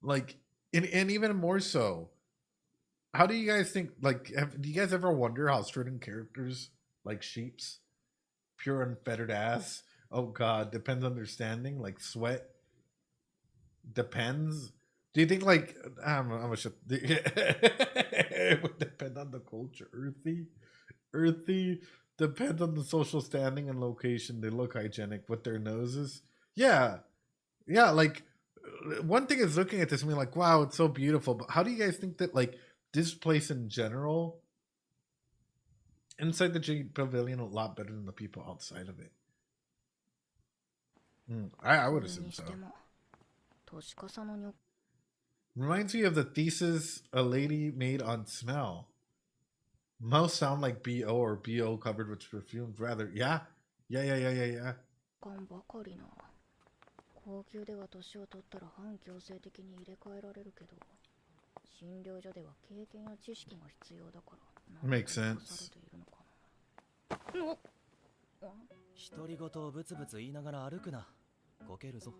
Like, and even more so, how do you guys think? Like, do you guys ever wonder how certain characters, like sheeps, pure unfettered ass, oh god, depends on their standing, like sweat, depends. Do you think like I'm gonna shut it would depend on the culture? Earthy depends on the social standing and location. They look hygienic with their noses. Yeah. Like one thing is looking at this and being like, wow, it's so beautiful. But how do you guys think that like this place in general, inside the Jade Pavilion, a lot better than the people outside of it? I would assume so. Reminds me of the thesis a lady made on smell. Most sound like BO or BO covered with perfumes. Rather, yeah. 感ばかりな。高級では年を取ったら反強制的に入れ替えられるけど、診療所では経験や知識が必要だから。 Makes sense. 独り言をブツブツ言いながら歩くな。こけるぞ。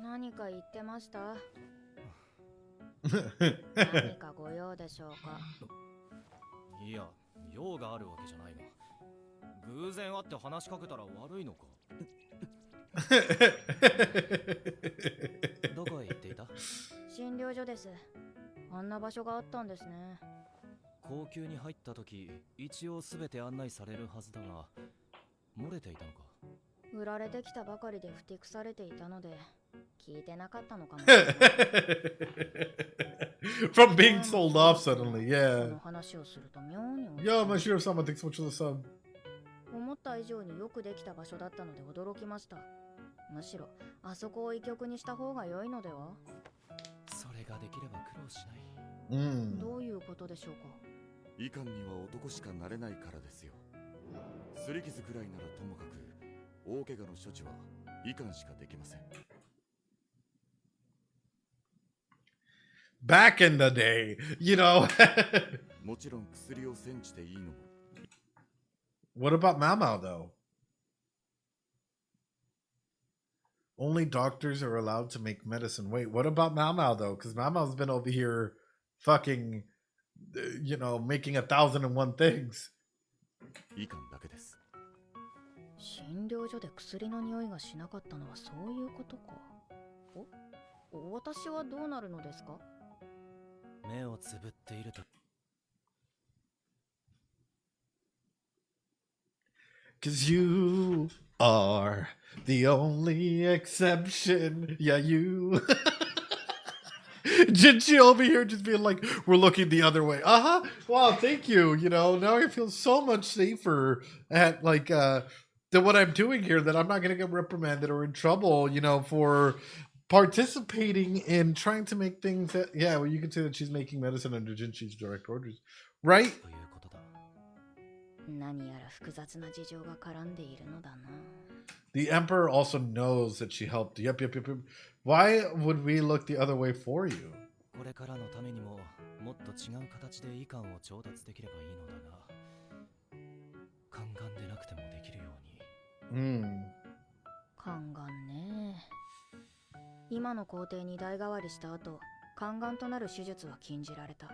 何か言ってました？何かご用でしょうか？いや、用があるわけじゃないが。偶然会って話しかけたら悪いのか。どこへ行っていた？診療所です。あんな場所があったんですね。高級に入った時、一応すべて案内されるはずだが、漏れていたのか。売られてきたばかりでふてくされていたので、聞いてなかったのかもしれない。From being sold off suddenly, こ yeah. の話をすると妙に Yo, my sheriff someone thinks much of the sub. 思った以上によくできた場所だったので驚きました。むしろあそこを医局にした方が良いのでは？それができれば苦労しない。どういうことでしょうか？医官には男しかなれないからですよ。擦り傷くらいならともかく、大怪我の処置は医官しかできません。Back in the day, you know. もちろん薬を煎じていいのも。What about Maomao though? Only doctors are allowed to make medicine. Wait, what about Maomao though? Because Maomao's been over here fucking, you know, making 1,001 things. 医官だけです。診療所で薬の匂いがしなかったのはそういうことか。私はどうなるのですか？目をつぶっていると。Cause you are the only exception. Yeah, you. Jinshi over here just being like, we're looking the other way. Uh-huh. Wow, thank you. You know, now I feel so much safer at like than what I'm doing here, that I'm not gonna get reprimanded or in trouble, you know, for participating in trying to make things that, yeah, well, you can say that she's making medicine under Jinshi's direct orders. Right? ということだ。何やら複雑な事情が絡んでいるのだな。The Emperor also knows that she helped. Yep. Why would we look the other way for you? これからのためにも、もっと違う形で医官を調達できればいいのだが、宦官でなくてもできるように。宦官ね。今の皇帝に代替わりした後、宦官となる手術は禁じられた。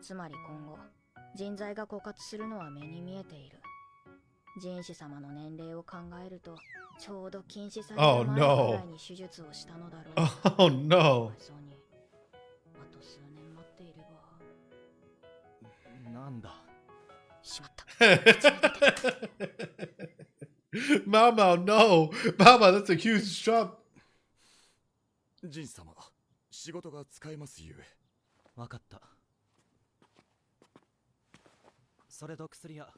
つまり今後、人材が枯渇するのは目に見えている。人士様の年齢を考えると、ちょうど禁止される前くらいに手術をしたのだろう。Oh no. そうに、あと数年待っていれば。なんだ。しまった。Maomao, no. Maomao, that's a huge jump. ジン様、仕事が使えますゆえ。わかった。それと薬屋。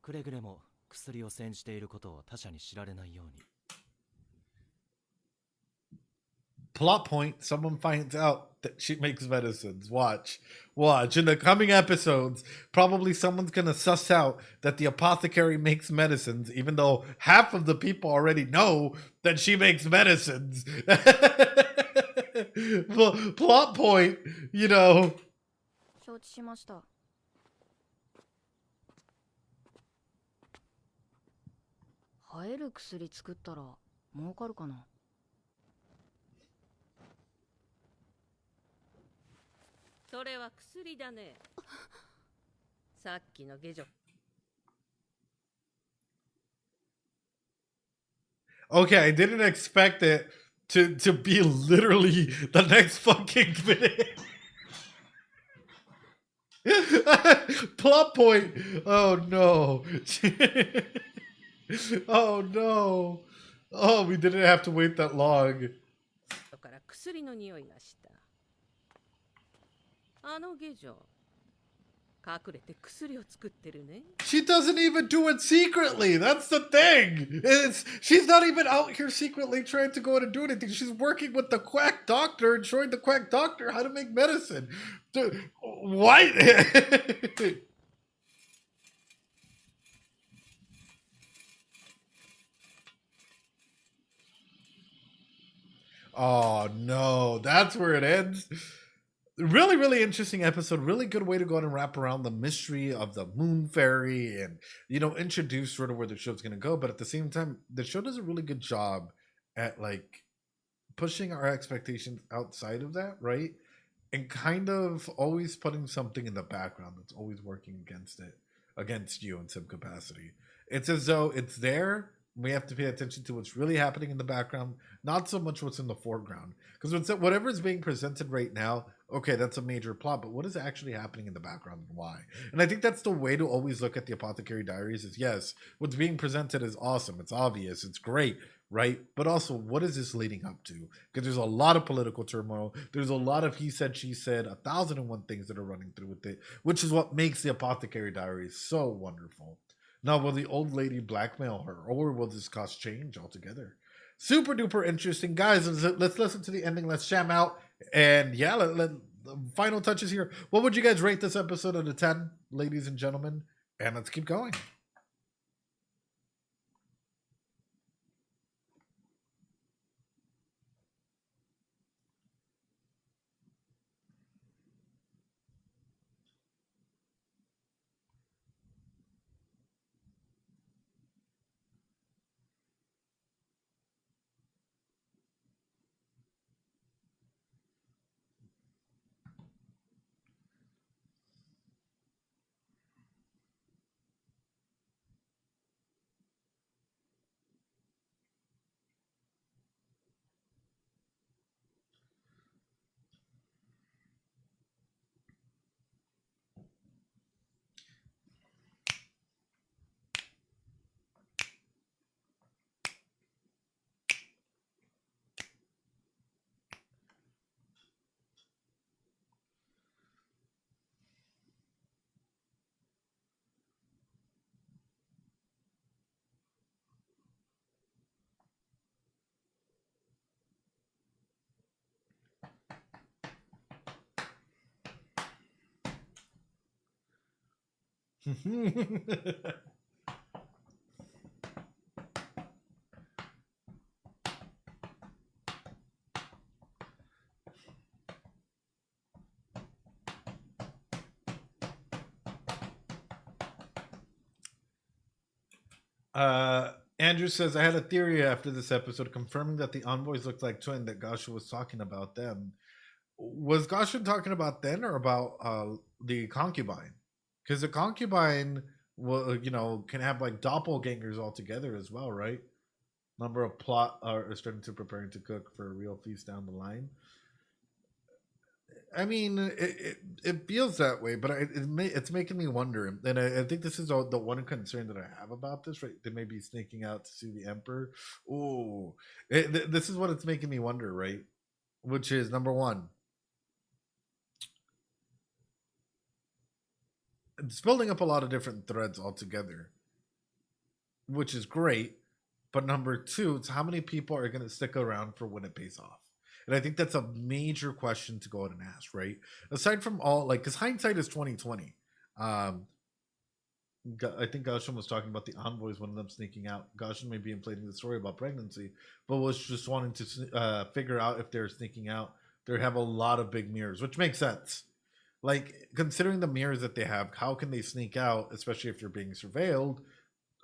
くれぐれも薬を煎じていることを他者に知られないように。Plot point, someone finds out that she makes medicines. Watch. In the coming episodes, probably someone's gonna suss out that the apothecary makes medicines, even though half of the people already know that she makes medicines. Well, plot point, you know. 承知しました。生える薬作ったら儲かるかな？それは薬だね。さっきの下女。Okay, I didn't expect it to be literally the next fucking minute. Plot point. Oh no. Oh no. Oh, we didn't have to wait that long. だから薬の匂いがした。あの下女、隠れて薬を作ってるね。She doesn't even do it secretly. That's the thing. She's not even out here secretly trying to go in and do anything. She's working with the quack doctor and showing the quack doctor how to make medicine. What? Oh no, that's where it ends. Really, really interesting episode. Really good way to go and wrap around the mystery of the moon fairy and, introduce sort of where the show's going to go. But at the same time, the show does a really good job at like pushing our expectations outside of that, right? And kind of always putting something in the background that's always working against you in some capacity. It's as though it's there. We have to pay attention to what's really happening in the background, not so much what's in the foreground. Because whatever is being presented right now, okay, that's a major plot, but what is actually happening in the background and why? And I think that's the way to always look at the Apothecary Diaries is, yes, what's being presented is awesome. It's obvious. It's great, right? But also, what is this leading up to? Because there's a lot of political turmoil. There's a lot of he said, she said, 1,001 things that are running through with it, which is what makes the Apothecary Diaries so wonderful. Now, will the old lady blackmail her, or will this cost change altogether? Super duper interesting. Guys, let's listen to the ending. Let's jam out. And yeah, final touches here. What would you guys rate this episode out of 10, ladies and gentlemen? And let's keep going. Andrew says, I had a theory after this episode confirming that the envoys looked like twin that Gasha was talking about them. Was Gasha talking about then or about the concubine? Because the concubine will, can have like doppelgangers all together as well, right? Number of plot are starting to preparing to cook for a real feast down the line. I mean, it feels that way, but it's making me wonder. And I think this is the one concern that I have about this, right? They may be sneaking out to see the Emperor. Oh, this is what it's making me wonder, right? Which is number one, it's building up a lot of different threads altogether, which is great. But number two, it's how many people are going to stick around for when it pays off. And I think that's a major question to go out and ask, right? Aside from all, like, because hindsight is 2020. I think Goshen was talking about the envoys, one of them sneaking out. Goshen may be inflating the story about pregnancy, but was just wanting to figure out if they're sneaking out. They have a lot of big mirrors, which makes sense. Like, considering the mirrors that they have, how can they sneak out, especially if you're being surveilled?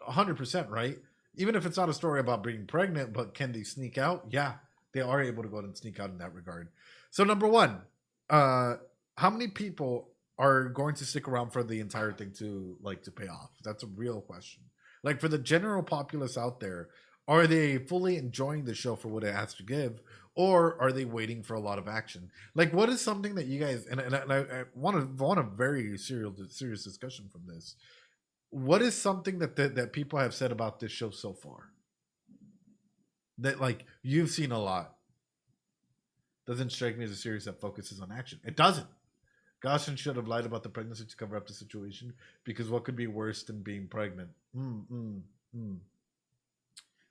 100%, right? Even if it's not a story about being pregnant, but can they sneak out? Yeah, they are able to go out and sneak out in that regard. So number one, how many people are going to stick around for the entire thing to pay off? That's a real question. Like, for the general populace out there, are they fully enjoying the show for what it has to give, or are they waiting for a lot of action? Like, what is something that you guys and I want a very serious discussion from this. What is something that people have said about this show so far that, like, you've seen a lot? Doesn't strike me as a series that focuses on action. It doesn't. Goshen should have lied about the pregnancy to cover up the situation, because what could be worse than being pregnant?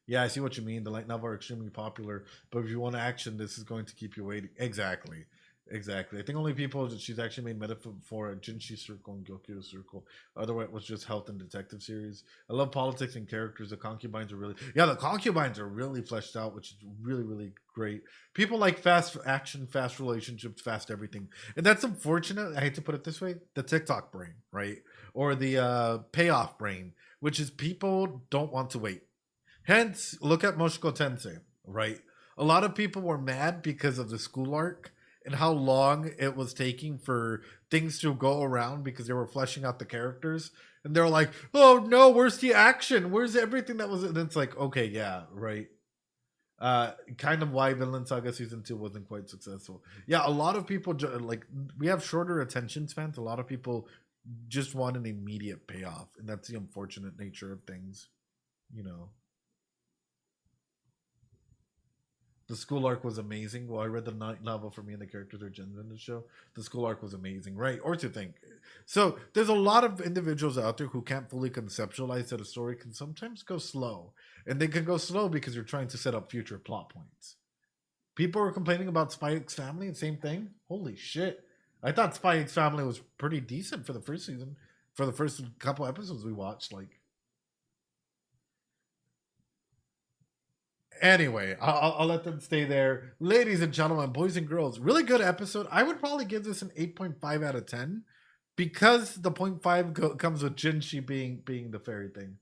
Yeah, I see what you mean. The light novel are extremely popular, but if you want action, this is going to keep you waiting. Exactly. Exactly. I think only people that she's actually made metaphor for Jinshi Circle and Gyokyo Circle. Otherwise, it was just health and detective series. I love politics and characters. The concubines are really, the concubines are really fleshed out, which is really, really great. People like fast action, fast relationships, fast everything, and that's unfortunate. I hate to put it this way: the TikTok brain, right, or the payoff brain, which is people don't want to wait. Hence, look at Moshiko Tensei, right? A lot of people were mad because of the school arc and how long it was taking for things to go around because they were fleshing out the characters. And they're like, oh no, where's the action? Where's everything that was? And it's like, okay, yeah, right. Kind of why Vinland Saga Season 2 wasn't quite successful. Yeah, a lot of people, like, we have shorter attention spans. A lot of people just want an immediate payoff. And that's the unfortunate nature of things, you know. The school arc was amazing. Well, I read the novel for me and the characters are gems in the show. The school arc was amazing, right? Or to think. So there's a lot of individuals out there who can't fully conceptualize that a story can sometimes go slow. And they can go slow because you're trying to set up future plot points. People were complaining about Spy X Family, same thing. Holy shit. I thought Spy X Family was pretty decent for the first season. For the first couple episodes we watched, like. Anyway, I'll let them stay there. Ladies and gentlemen, boys and girls, really good episode. I would probably give this an 8.5 out of 10 because the 0.5 comes with Jinshi being the fairy thing.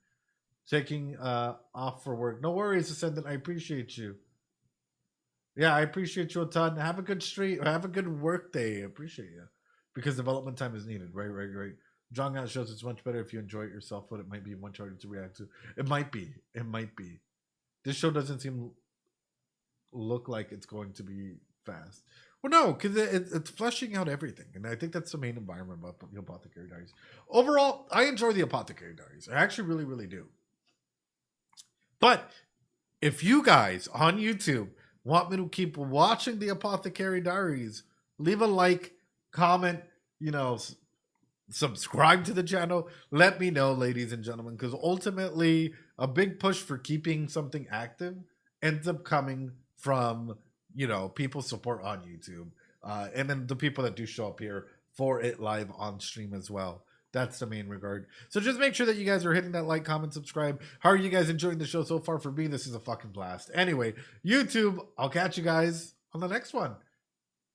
Taking off for work. No worries, Ascendant. I appreciate you. Yeah, I appreciate you a ton. Have a good street. Have a good work day. I appreciate you. Because development time is needed. Right. John Gat shows it's much better if you enjoy it yourself, but it might be much harder to react to. It might be. This show doesn't look like it's going to be fast. Well, no, because it's fleshing out everything. And I think that's the main environment about the Apothecary Diaries. Overall, I enjoy the Apothecary Diaries. I actually really, really do. But if you guys on YouTube want me to keep watching the Apothecary Diaries, leave a like, comment, subscribe to the channel. Let me know, ladies and gentlemen, because ultimately a big push for keeping something active ends up coming from people support on YouTube, and then the people that do show up here for it live on stream as well. That's the main regard. So just make sure that you guys are hitting that like, comment, subscribe. How are you guys enjoying the show so far? For me, this is a fucking blast. Anyway, YouTube, I'll catch you guys on the next one.